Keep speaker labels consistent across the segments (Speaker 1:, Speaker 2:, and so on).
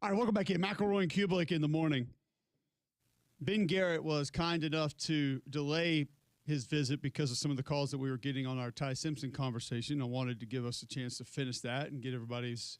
Speaker 1: All right, welcome back in. McElroy and Kublik in the morning. Ben Garrett was kind enough to delay his visit because of some of the calls that we were getting on our Ty Simpson conversation. I wanted to give us a chance to finish that and get everybody's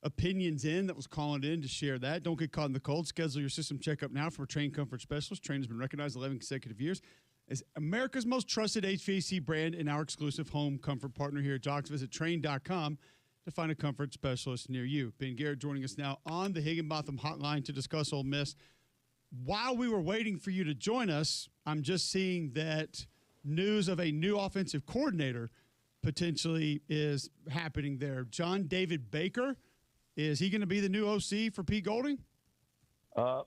Speaker 1: opinions in that was calling in to share that. Don't get caught in the cold. Schedule your system checkup now for a Trane Comfort Specialist. Trane has been recognized 11 consecutive years as America's most trusted HVAC brand and our exclusive home comfort partner here at Jocks. Visit Trane.com to find a comfort specialist near you. Ben Garrett joining us now on the Higginbotham Hotline to discuss Ole Miss. While we were waiting for you to join us, I'm just seeing that news of a new offensive coordinator potentially is happening there. John David Baker, is he going to be the new OC for Pete Golding?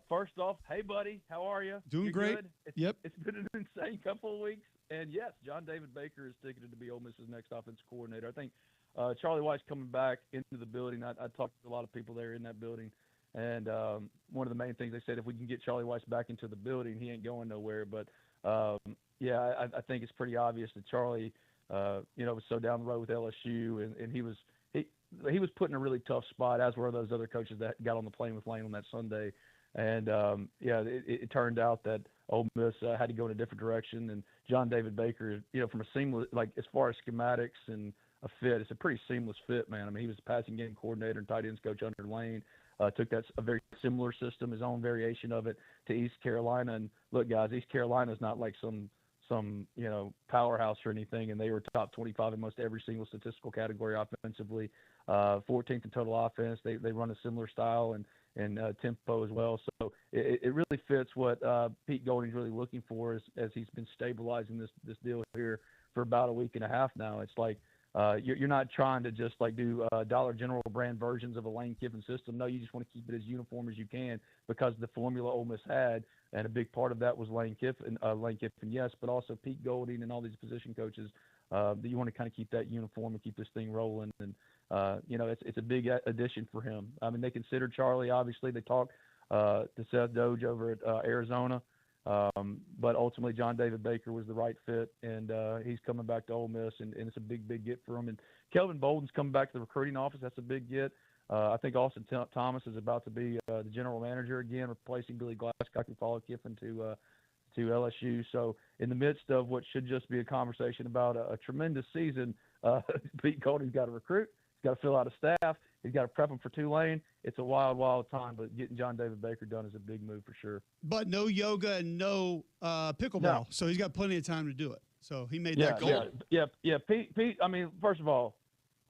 Speaker 2: First off, hey, buddy, how are you?
Speaker 1: Doing great.
Speaker 2: Good?
Speaker 1: Yep.
Speaker 2: It's been an insane couple of weeks. And, yes, John David Baker is ticketed to be Ole Miss's next offensive coordinator. I think Charlie Weis coming back into the building. I talked to a lot of people there in that building, and one of the main things they said, if we can get Charlie Weis back into the building, he ain't going nowhere. But I think it's pretty obvious that Charlie, was so down the road with LSU, and he was put in a really tough spot, as were those other coaches that got on the plane with Lane on that Sunday. And it turned out that Ole Miss had to go in a different direction, and John David Baker, from a seamless, as far as schematics and a fit, it's a pretty seamless fit, man. I mean, he was a passing game coordinator and tight ends coach under Lane. Took a very similar system, his own variation of it, to East Carolina. And look, guys, East Carolina is not like some powerhouse or anything, and they were top 25 in most every single statistical category offensively, 14th in total offense. They run a similar style and tempo as well. So it really fits what Pete Golding's really looking for as he's been stabilizing this deal here for about a week and a half now. It's like you're not trying to just do Dollar General brand versions of a Lane Kiffin system. No, you just want to keep it as uniform as you can because the formula Ole Miss had, and a big part of that was Lane Kiffin, yes, but also Pete Golding and all these position coaches. That you want to kind of keep that uniform and keep this thing rolling. And it's a big addition for him. I mean, they considered Charlie. Obviously, they talked to Seth Doge over at Arizona. But ultimately, John David Baker was the right fit, and he's coming back to Ole Miss, and it's a big, big get for him. And Kelvin Bolden's coming back to the recruiting office. That's a big get. I think Austin Thomas is about to be the general manager again, replacing Billy Glasscock, who followed Kiffin to LSU. So in the midst of what should just be a conversation about a tremendous season, Pete Golding's got to recruit. He's got to fill out a staff. He's got to prep him for Tulane. It's a wild, wild time, but getting John David Baker done is a big move for sure.
Speaker 1: But no yoga and no pickleball,
Speaker 2: No.
Speaker 1: So he's got plenty of time to do it. So he made that goal.
Speaker 2: Yeah. Pete, I mean, first of all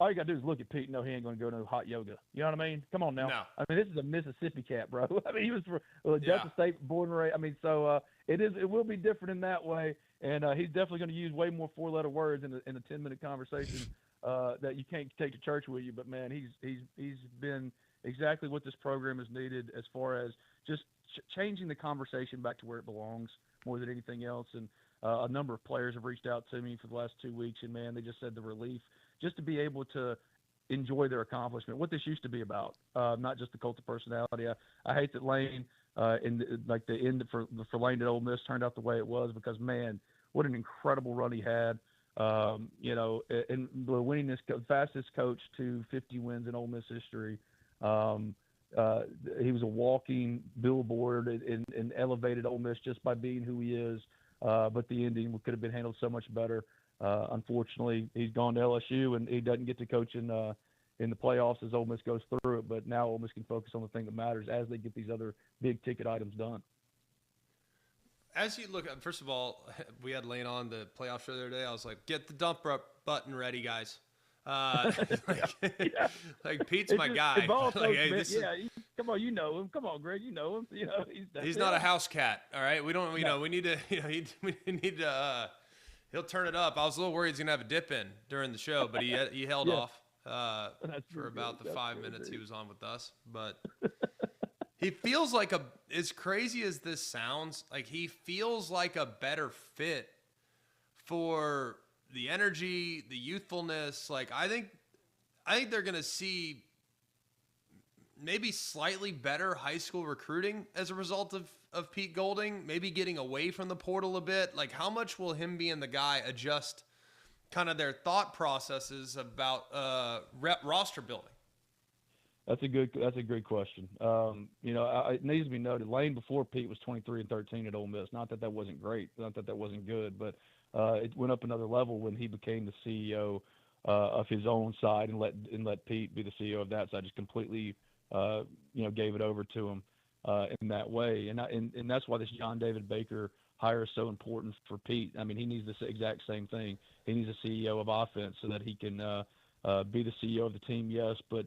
Speaker 2: you got to do is look at Pete and know he ain't going to go to hot yoga. You know what I mean? Come on now.
Speaker 3: No.
Speaker 2: I mean, this is a Mississippi cat, bro. I mean, he was for Delta State, born and raised. I mean, so it will be different in that way, and he's definitely going to use way more four-letter words in a 10-minute conversation that you can't take to church with you. But man, he's been exactly what this program has needed as far as just changing the conversation back to where it belongs more than anything else. And a number of players have reached out to me for the last 2 weeks, and man, they just said the relief just to be able to enjoy their accomplishment, what this used to be about, not just the cult of personality. I hate that Lane the end for Lane at Ole Miss turned out the way it was, because man, what an incredible run he had. And winning this fastest coach to 50 wins in Ole Miss history. He was a walking billboard and elevated Ole Miss just by being who he is. But the ending could have been handled so much better. Unfortunately, he's gone to LSU, and he doesn't get to coach in the playoffs as Ole Miss goes through it. But now Ole Miss can focus on the thing that matters as they get these other big-ticket items done.
Speaker 3: As you look, first of all, we had Lane on the playoff show the other day. I was like, get the dump button ready, guys. Pete's my guy.
Speaker 2: Come on, you know him. Come on, Greg, you know him. You know
Speaker 3: he's not a house cat. All right, we don't. We need to. We need to. He'll turn it up. I was a little worried he's gonna have a dip in during the show, but he held off for about the 5 minutes he was on with us. But he feels like as crazy as this sounds, like he feels like a better fit for the energy, the youthfulness. Like I think they're going to see maybe slightly better high school recruiting as a result of Pete Golding, maybe getting away from the portal a bit. Like how much will him being the guy adjust kind of their thought processes about roster building?
Speaker 2: That's a good question. It needs to be noted. Lane before Pete was 23-13 at Ole Miss. Not that wasn't great. Not that wasn't good, but it went up another level when he became the CEO of his own side and let Pete be the CEO of that side. Just completely, gave it over to him in that way. And that's why this John David Baker hire is so important for Pete. I mean, he needs the exact same thing. He needs a CEO of offense so that he can be the CEO of the team, yes. But,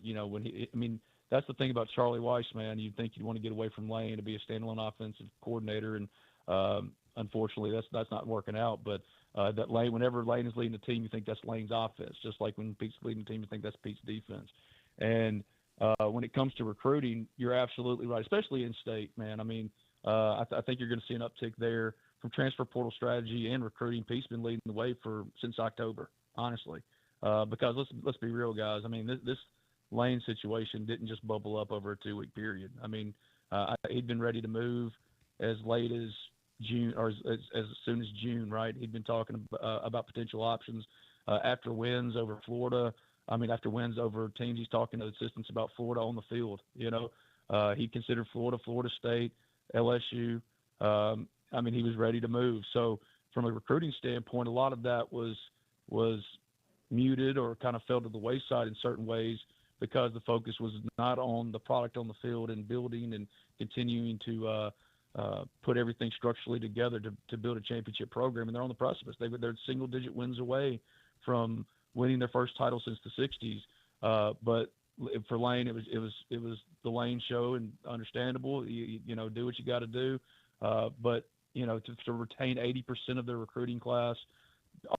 Speaker 2: that's the thing about Charlie Weiss, man. You'd think you'd want to get away from Lane to be a standalone offensive coordinator. And unfortunately, that's not working out. But that Lane, whenever Lane is leading the team, you think that's Lane's offense. Just like when Pete's leading the team, you think that's Pete's defense. And when it comes to recruiting, you're absolutely right, especially in state, man. I mean, I think you're going to see an uptick there from transfer portal strategy and recruiting. Pete's been leading the way since October, honestly. Because let's be real, guys. I mean, this Lane situation didn't just bubble up over a 2-week period. I mean, he'd been ready to move as late as June, or as soon as June, right? He'd been talking about potential options after wins over Florida. I mean, after wins over teams, he's talking to assistants about Florida on the field. He considered Florida State, LSU. I mean, he was ready to move. So from a recruiting standpoint, a lot of that was muted or kind of fell to the wayside in certain ways because the focus was not on the product on the field and building and continuing to put everything structurally together to build a championship program. And they're on the precipice. They're single-digit wins away from winning their first title since the 60s. But for Lane, it was the Lane show, and understandable. You do what you got to do. But to retain 80% of their recruiting class,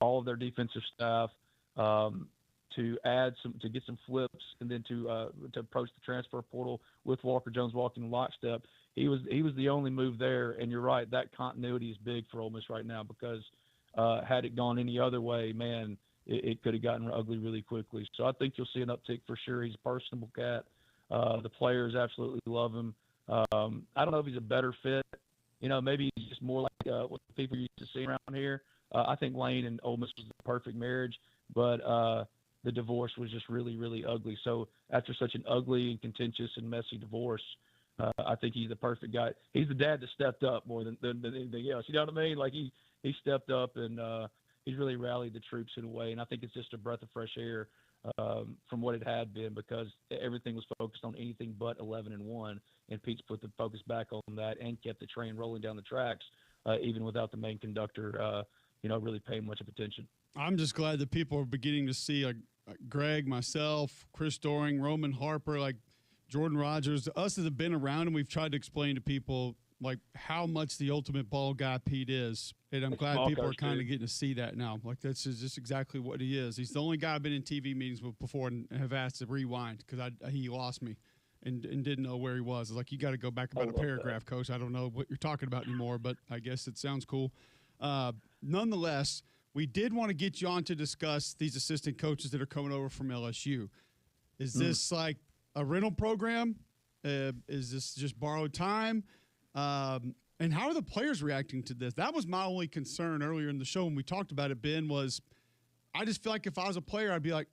Speaker 2: all of their defensive staff, to get some flips, and then to approach the transfer portal with Walker Jones walking in lockstep. He was the only move there, and you're right, that continuity is big for Ole Miss right now because had it gone any other way, man, it could have gotten ugly really quickly. So I think you'll see an uptick for sure. He's a personable cat. The players absolutely love him. I don't know if he's a better fit. Maybe he's just more like what the people used to see around here. I think Lane and Ole Miss was the perfect marriage, but the divorce was just really, really ugly. So after such an ugly and contentious and messy divorce, I think he's the perfect guy. He's the dad that stepped up more than anything else. You know what I mean? Like he stepped up and he's really rallied the troops in a way. And I think it's just a breath of fresh air from what it had been, because everything was focused on anything but 11-1. And Pete's put the focus back on that and kept the train rolling down the tracks, even without the main conductor, really paying much of attention.
Speaker 1: I'm just glad that people are beginning to see, like Greg, myself, Chris Doring, Roman Harper, like Jordan Rogers, us that have been around, and we've tried to explain to people like how much the ultimate ball guy Pete is. And I'm glad people are kind of getting to see that now. Like that's just exactly what he is. He's the only guy I've been in TV meetings with before and have asked to rewind because he lost me and didn't know where he was. I was like, you got to go back about a paragraph, Coach. I don't know what you're talking about anymore, but I guess it sounds cool. Nonetheless, we did want to get you on to discuss these assistant coaches that are coming over from LSU. Is this like a rental program? Is this just borrowed time? And how are the players reacting to this? That was my only concern earlier in the show when we talked about it, Ben, was I just feel like if I was a player, I'd be like,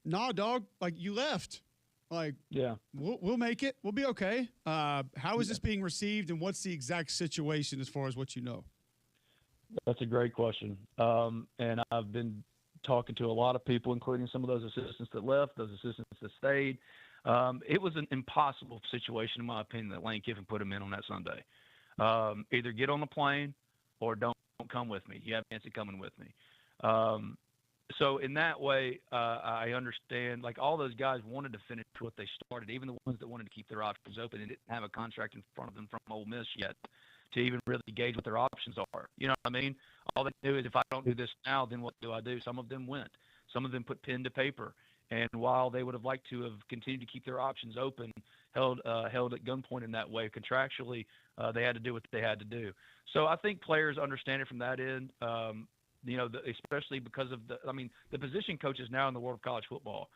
Speaker 1: nah, dog, like you left. Like, yeah, we'll make it. We'll be okay. How is this being received, and what's the exact situation as far as what you know?
Speaker 2: That's a great question. And I've been talking to a lot of people, including some of those assistants that left, those assistants that stayed. It was an impossible situation, in my opinion, that Lane Kiffin put him in on that Sunday. Either get on the plane or don't come with me. You have Nancy coming with me. So in that way, I understand, like all those guys wanted to finish what they started, even the ones that wanted to keep their options open and didn't have a contract in front of them from Ole Miss yet to even really gauge what their options are. You know what I mean? All they knew is if I don't do this now, then what do I do? Some of them went. Some of them put pen to paper. And while they would have liked to have continued to keep their options open, held at gunpoint in that way, contractually, they had to do what they had to do. So I think players understand it from that end, especially because of the position coaches now in the world of college football,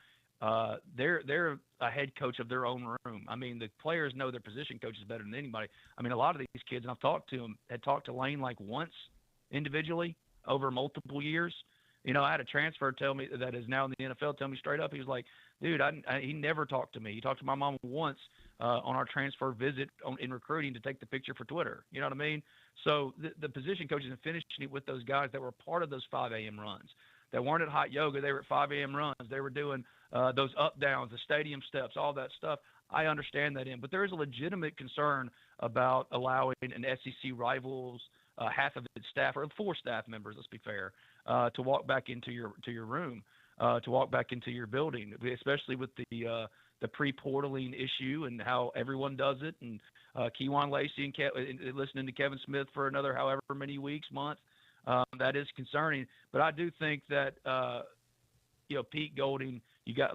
Speaker 2: they're a head coach of their own room. I mean, the players know their position coaches better than anybody. I mean, a lot of these kids, and I've talked to them, had talked to Lane like once individually over multiple years. I had a transfer tell me that is now in the NFL tell me straight up. He was like, dude, he never talked to me. He talked to my mom once on our transfer visit in recruiting to take the picture for Twitter. You know what I mean? So the position coaches and finishing it with those guys that were part of those 5 a.m. runs, that weren't at hot yoga. They were at 5 a.m. runs. They were doing those up downs, the stadium steps, all that stuff. I understand that but there is a legitimate concern about allowing an SEC rivals, half of its staff, or 4 staff members, let's be fair, to walk back into your room, to walk back into your building, especially with the pre-portaling issue and how everyone does it, and Kewan Lacey and listening to Kevin Smith for another however many weeks, months. That is concerning. But I do think that Pete Golding, you got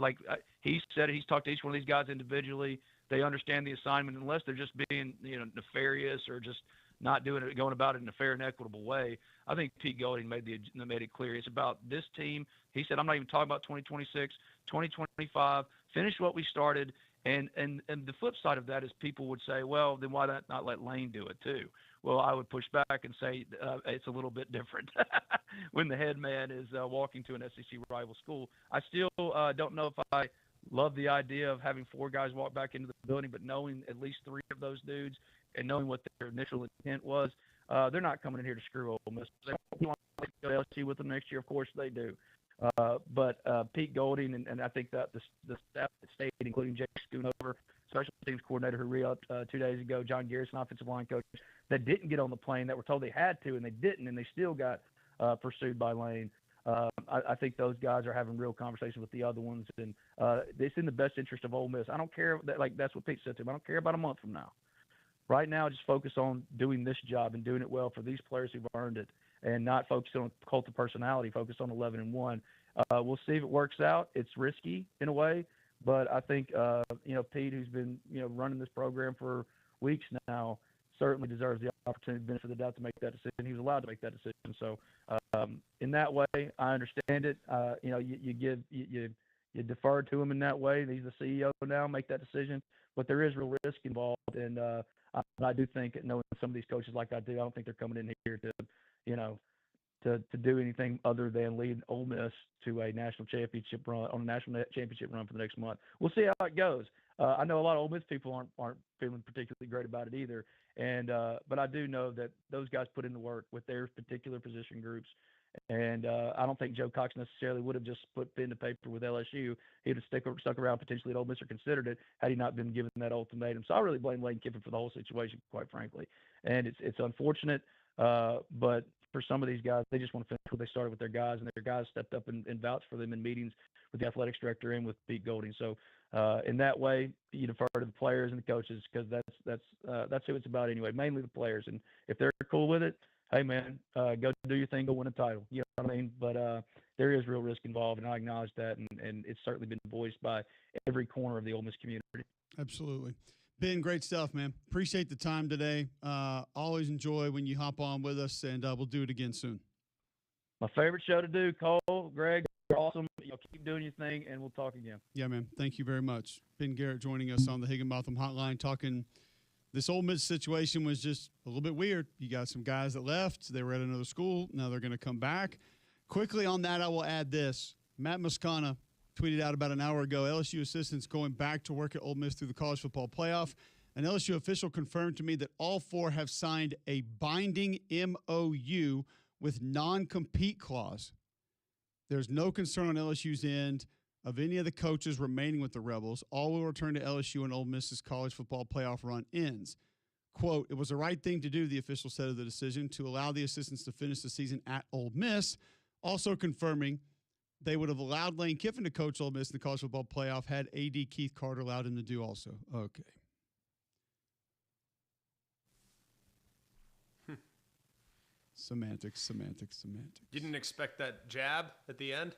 Speaker 2: he said he's talked to each one of these guys individually. They understand the assignment, unless they're just being nefarious or just not going about it in a fair and equitable way. I think Pete Golding made it clear. It's about this team. He said, I'm not even talking about 2026, 2025. Finish what we started. And the flip side of that is people would say, well, then why not let Lane do it too? Well, I would push back and say it's a little bit different when the head man is walking to an SEC rival school. I still don't know if I love the idea of having 4 guys walk back into the building, but knowing at least 3 of those dudes and knowing what their initial intent was, they're not coming in here to screw Ole Miss. They want to go to LSU with them next year. Of course they do. But Pete Golding and I think that the staff that stayed, including Jake Schoonover, special teams coordinator who re-upped 2 days ago, John Garrison, offensive line coach, that didn't get on the plane, that were told they had to, and they didn't, and they still got pursued by Lane. I think those guys are having real conversations with the other ones, and it's in the best interest of Ole Miss. I don't care that's what Pete said to him. I don't care about a month from now. Right now, just focus on doing this job and doing it well for these players who've earned it, and not focus on cult of personality. Focus on 11-1. We'll see if it works out. It's risky in a way, but I think Pete, who's been running this program for weeks now, certainly deserves the opportunity, benefit of the doubt, to make that decision. He was allowed to make that decision. So in that way, I understand it. You defer to him in that way. He's the CEO now. Make that decision, but there is real risk involved, and I do think, knowing some of these coaches like I do, I don't think they're coming in here to do anything other than lead Ole Miss to a national championship run for the next month. We'll see how it goes. I know a lot of Ole Miss people aren't feeling particularly great about it either, but I do know that those guys put in the work with their particular position groups, and I don't think Joe Cox necessarily would have just put pen to paper with LSU. He'd have stuck around potentially at Ole Miss or considered it had he not been given that ultimatum. So I really blame Lane Kiffin for the whole situation, quite frankly, and it's unfortunate, but for some of these guys, they just want to finish what they started with their guys, and their guys stepped up and vouched for them in meetings with the athletics director and with Pete Golding. So in that way, you defer to the players and the coaches, because that's who it's about anyway, mainly the players. And if they're cool with it, hey man, go do your thing, go win a title. You know what I mean? But there is real risk involved, and I acknowledge that, and it's certainly been voiced by every corner of the Ole Miss community.
Speaker 1: Absolutely. Ben, great stuff, man. Appreciate the time today. Always enjoy when you hop on with us, and we'll do it again soon.
Speaker 2: My favorite show to do, Cole, Greg, you're awesome. Keep doing your thing, and we'll talk again.
Speaker 1: Yeah, man. Thank you very much. Ben Garrett joining us on the Higginbotham Hotline, talking. This Ole Miss situation was just a little bit weird. You got some guys that left. They were at another school. Now they're going to come back. Quickly on that, I will add this. Matt Moscona tweeted out about an hour ago, LSU assistants going back to work at Ole Miss through the college football playoff. An LSU official confirmed to me that all 4 have signed a binding MOU with non-compete clause. There's no concern on LSU's end of any of the coaches remaining with the Rebels. All will return to LSU and Ole Miss's college football playoff run ends. Quote, it was the right thing to do, the official said of the decision, to allow the assistants to finish the season at Ole Miss, also confirming they would have allowed Lane Kiffin to coach Ole Miss in the college football playoff had AD Keith Carter allowed him to do also. Okay. Semantics.
Speaker 3: You didn't expect that jab at the end?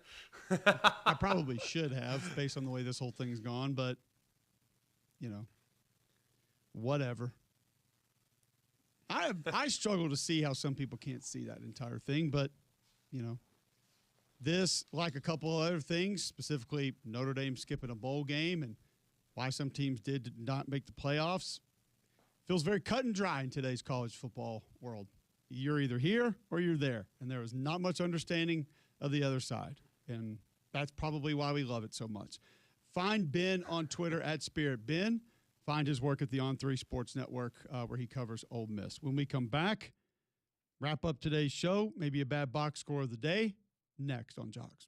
Speaker 1: I probably should have, based on the way this whole thing's gone, but, whatever. I struggle to see how some people can't see that entire thing, but, this, like a couple of other things, specifically Notre Dame skipping a bowl game and why some teams did not make the playoffs, feels very cut and dry in today's college football world. You're either here or you're there, and there is not much understanding of the other side. And that's probably why we love it so much. Find Ben on Twitter at Spirit Ben. Find his work at the On3 Sports Network where he covers Ole Miss. When we come back, wrap up today's show, maybe a bad box score of the day, next on Jogs.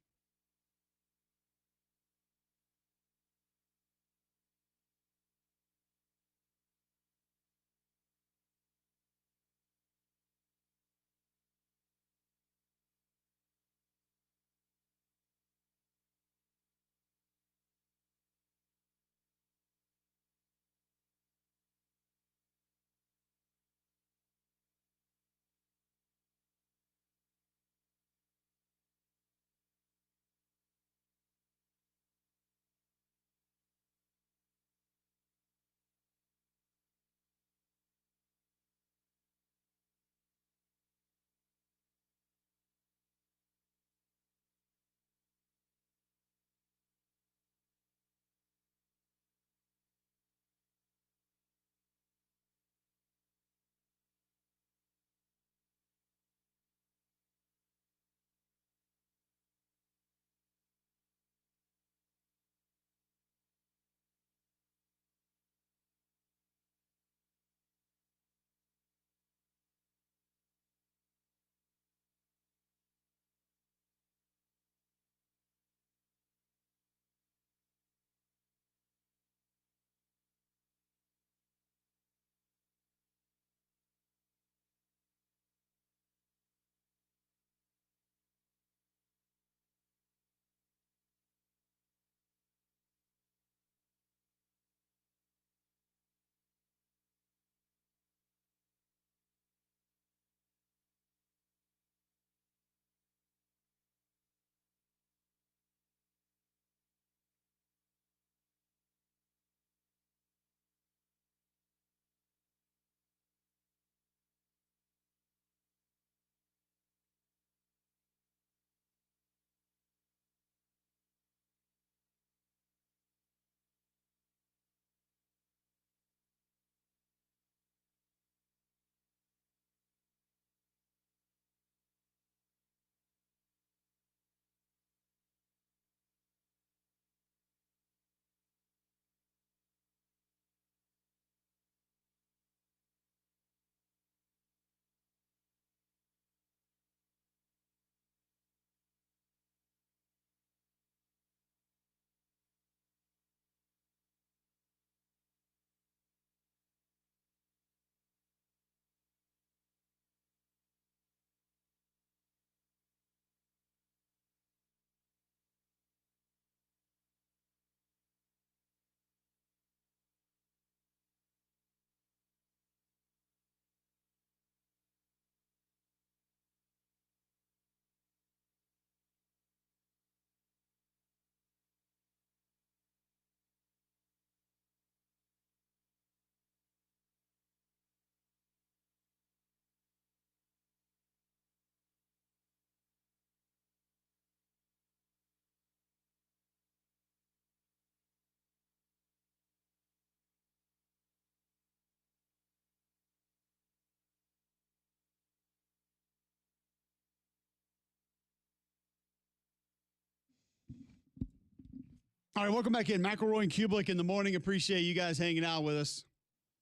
Speaker 1: All right, welcome back in. McElroy and Kublik in the morning. Appreciate you guys hanging out with us.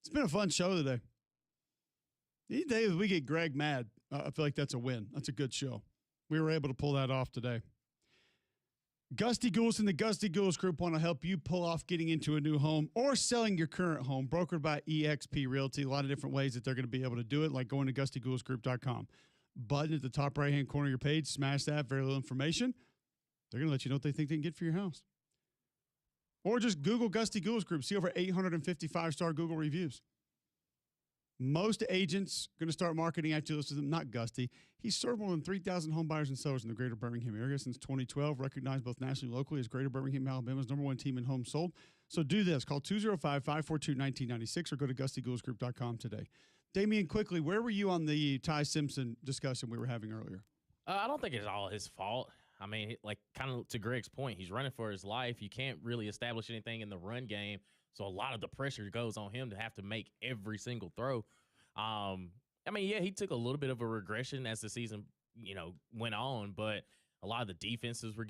Speaker 1: It's been a fun show today. These days we get Greg mad. I feel like that's a win. That's a good show. We were able to pull that off today. Gusty Gouls and the Gusty Gouls Group want to help you pull off getting into a new home or selling your current home, brokered by eXp Realty. A lot of different ways that they're going to be able to do it, like going to GustyGoulsGroup.com. Button at the top right-hand corner of your page, smash that, very little information. They're going to let you know what they think they can get for your house. Or just Google Gusty Gouls Group. See over 855-star Google reviews. Most agents going to start marketing after you listen to them. Not Gusty. He's served more than 3,000 home buyers and sellers in the greater Birmingham area since 2012, recognized both nationally and locally as Greater Birmingham, Alabama's #1 team in homes sold. So do this. Call 205-542-1996 or go to GustyGoulsGroup.com today. Damian, quickly, where were you on the Ty Simpson discussion we were having earlier?
Speaker 4: I don't think it's all his fault. I mean, like, kind of to Greg's point, he's running for his life. You can't really establish anything in the run game, so a lot of the pressure goes on him to have to make every single throw. I mean, yeah, he took a little bit of a regression as the season, went on, but A lot of the defenses were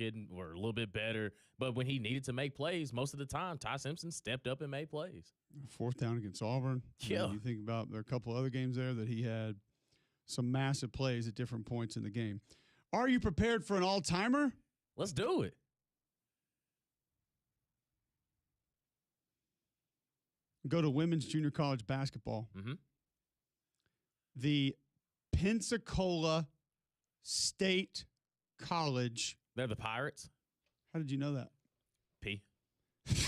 Speaker 4: a little bit better. But when he needed to make plays, most of the time, Ty Simpson stepped up and made plays.
Speaker 1: 4th down against Auburn.
Speaker 4: Yeah.
Speaker 1: You think about there are a couple other games there that he had some massive plays at different points in the game. Are you prepared for an all-timer?
Speaker 4: Let's do it.
Speaker 1: Go to women's junior college basketball.
Speaker 4: Mm-hmm.
Speaker 1: The Pensacola State College.
Speaker 4: They're the Pirates.
Speaker 1: How did you know that?
Speaker 4: P. It's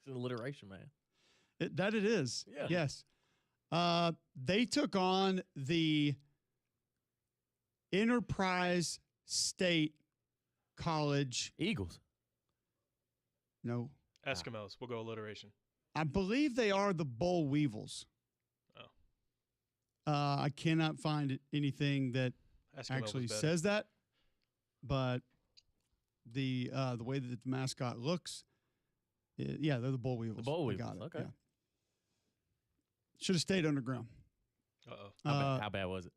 Speaker 4: an alliteration, man.
Speaker 1: That it is.
Speaker 4: Yeah.
Speaker 1: Yes. They took on the Enterprise State College.
Speaker 4: Eagles.
Speaker 1: No.
Speaker 5: Eskimos. We'll go alliteration.
Speaker 1: I believe they are the Boll Weevils.
Speaker 5: Oh.
Speaker 1: I cannot find anything that
Speaker 5: Eskimo
Speaker 1: actually
Speaker 5: was better.
Speaker 1: says that, but the way that the mascot looks, yeah, they're the Boll Weevils.
Speaker 4: The Boll
Speaker 1: I
Speaker 4: Weevils,
Speaker 1: got it.
Speaker 4: okay.
Speaker 1: Yeah. Should have stayed underground.
Speaker 5: Uh-oh.
Speaker 4: How bad was it?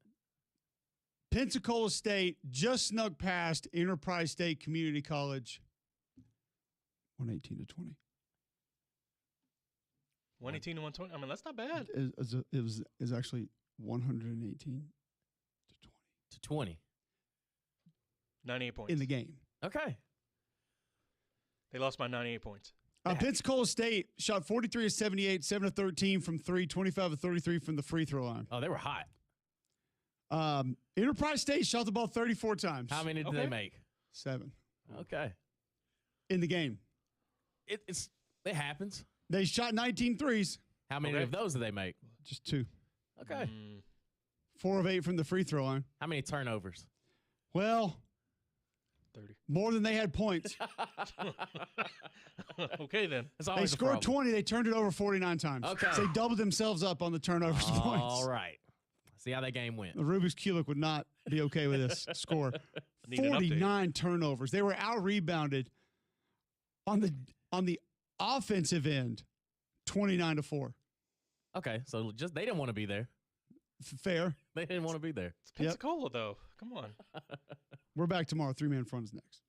Speaker 1: Pensacola State just snuck past Enterprise State Community College, 118 to 20.
Speaker 5: 118 to 120. I mean, that's not bad.
Speaker 1: It was actually 118 to 20
Speaker 4: To 20.
Speaker 5: 98 points.
Speaker 1: in the game.
Speaker 4: Okay.
Speaker 5: They lost by 98 points.
Speaker 1: Pensacola State shot 43 of 78, 7 of 13 from 3, 25 of 33 from the free throw line.
Speaker 4: Oh, they were hot.
Speaker 1: Enterprise State shot the ball 34 times.
Speaker 4: How many did they make?
Speaker 1: 7
Speaker 4: Okay.
Speaker 1: in the game.
Speaker 4: It happens.
Speaker 1: They shot 19 threes,
Speaker 4: How many
Speaker 5: Okay.
Speaker 4: of those did they make?
Speaker 1: just 2.
Speaker 4: Okay.
Speaker 1: 4 of 8 from the free throw line.
Speaker 4: How many turnovers?
Speaker 1: Well,
Speaker 5: 30.
Speaker 1: more than they had points.
Speaker 5: Okay, then.
Speaker 4: That's
Speaker 1: They
Speaker 4: always a
Speaker 1: scored
Speaker 4: problem.
Speaker 1: 20. They turned it over 49 times.
Speaker 4: Okay.
Speaker 1: So they doubled themselves up on the turnovers points.
Speaker 4: All right. See how that game went.
Speaker 1: The Rubik's Cube would not be okay with this score.
Speaker 5: Need an update.
Speaker 1: 49 turnovers. They were out rebounded on the offensive end, 29 to 4.
Speaker 4: Okay, so just they didn't want to be there.
Speaker 1: Fair.
Speaker 4: They didn't want to be there.
Speaker 5: It's Pensacola, though. Come on.
Speaker 1: We're back tomorrow. 3-man front is next.